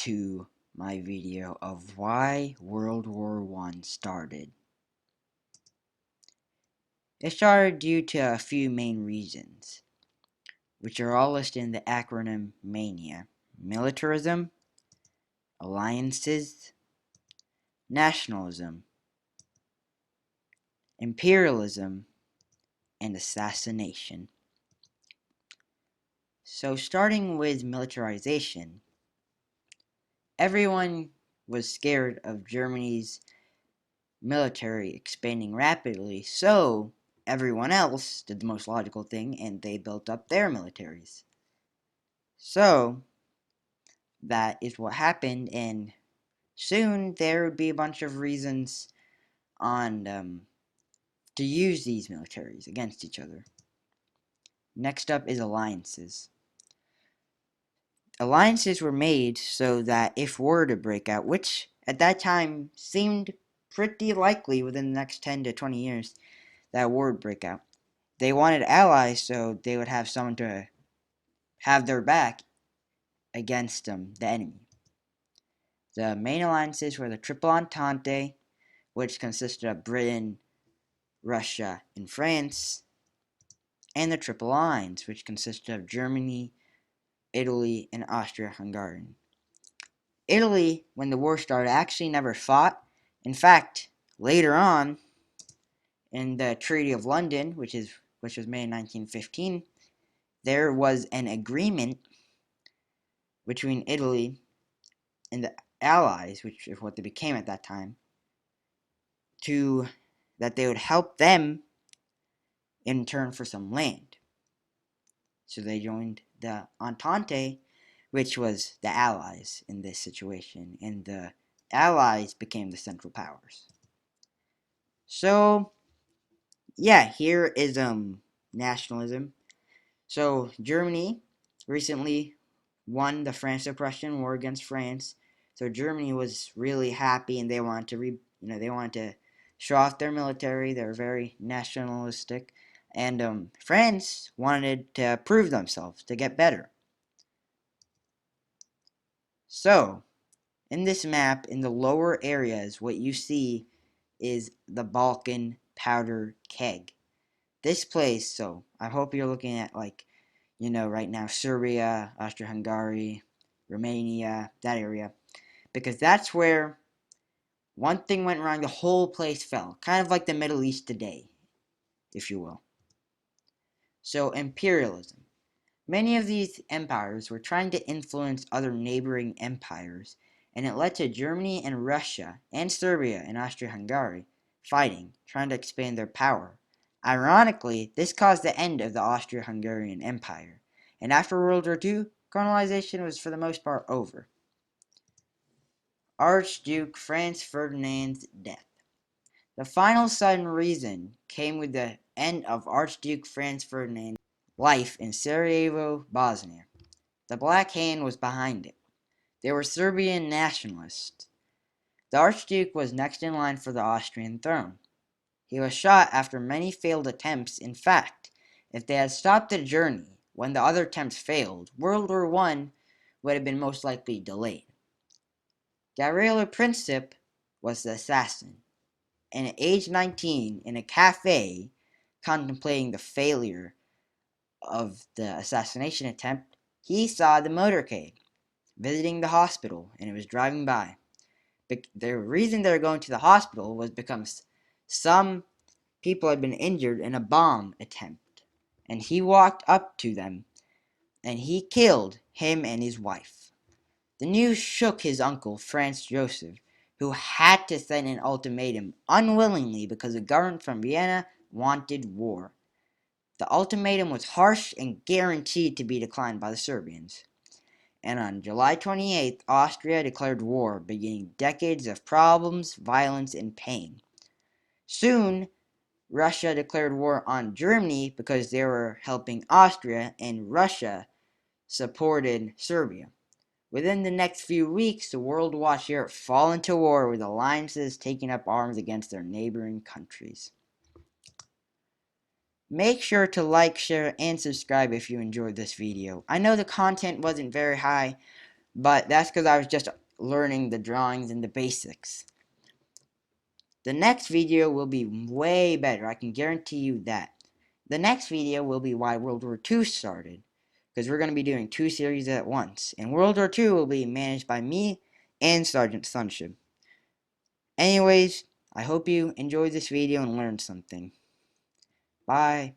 to my video of why World War I started. It started due to a few main reasons, which are all listed in the acronym MANIA: militarism, alliances, nationalism, imperialism, and assassination. So starting with militarization, everyone was scared of Germany's military expanding rapidly, so everyone else did the most logical thing and they built up their militaries. So that is what happened, and soon there would be a bunch of reasons on to use these militaries against each other. Next up is alliances. Alliances were made so that if war to break out, which at that time seemed pretty likely within the next 10 to 20 years, that war would break out. They wanted allies so they would have someone to have their back against the enemy. The main alliances were the Triple Entente, which consisted of Britain, Russia, and France, and the Triple Alliance, which consisted of Germany, Italy, and Austria-Hungary. Italy, when the war started, actually never fought. In fact, later on, in the Treaty of London, which was made in 1915, there was an agreement between Italy and the Allies, which is what they became at that time, that they would help them in turn for some land. So they joined the Entente, which was the Allies in this situation, and the Allies became the Central Powers. So, yeah, here is nationalism. So Germany recently won the Franco-Prussian War against France. So Germany was really happy, and they wanted to they wanted to show off their military. They were very nationalistic, and France wanted to prove themselves to get better. So in this map, in the lower areas, what you see is the Balkan powder keg. This place, so I hope you're looking at right now, Serbia, Austria-Hungary, Romania, that area, because that's where one thing went wrong, the whole place fell, kind of like the Middle East today, if you will. So imperialism. Many of these empires were trying to influence other neighboring empires, and it led to Germany and Russia and Serbia and Austria-Hungary fighting, trying to expand their power. Ironically, this caused the end of the Austro-Hungarian Empire, and after World War II, colonization was for the most part over. Archduke Franz Ferdinand's death. The final sudden reason came with the end of Archduke Franz Ferdinand's life in Sarajevo, Bosnia. The Black Hand was behind it. They were Serbian nationalists. The Archduke was next in line for the Austrian throne. He was shot after many failed attempts. In fact, if they had stopped the journey when the other attempts failed, World War I would have been most likely delayed. Gavrilo Princip was the assassin, and at age 19, in a cafe, contemplating the failure of the assassination attempt, he saw the motorcade visiting the hospital, and it was driving by. The reason they were going to the hospital was because some people had been injured in a bomb attempt, and he walked up to them, and he killed him and his wife. The news shook his uncle, Franz Joseph, who had to send an ultimatum unwillingly because the government from Vienna wanted war. The ultimatum was harsh and guaranteed to be declined by the Serbians. And on July 28th, Austria declared war, beginning decades of problems, violence, and pain. Soon, Russia declared war on Germany because they were helping Austria, and Russia supported Serbia. Within the next few weeks, the world watched Europe fall into war, with alliances taking up arms against their neighboring countries. Make sure to like, share, and subscribe if you enjoyed this video. I know the content wasn't very high but that's because I was just learning the drawings and the basics. The next video will be way better, I can guarantee you that. The next video will be why World War II started, because we're going to be doing 2 series at once, and World War II will be managed by me and Sergeant Sunship. Anyways, I hope you enjoyed this video and learned something. Bye.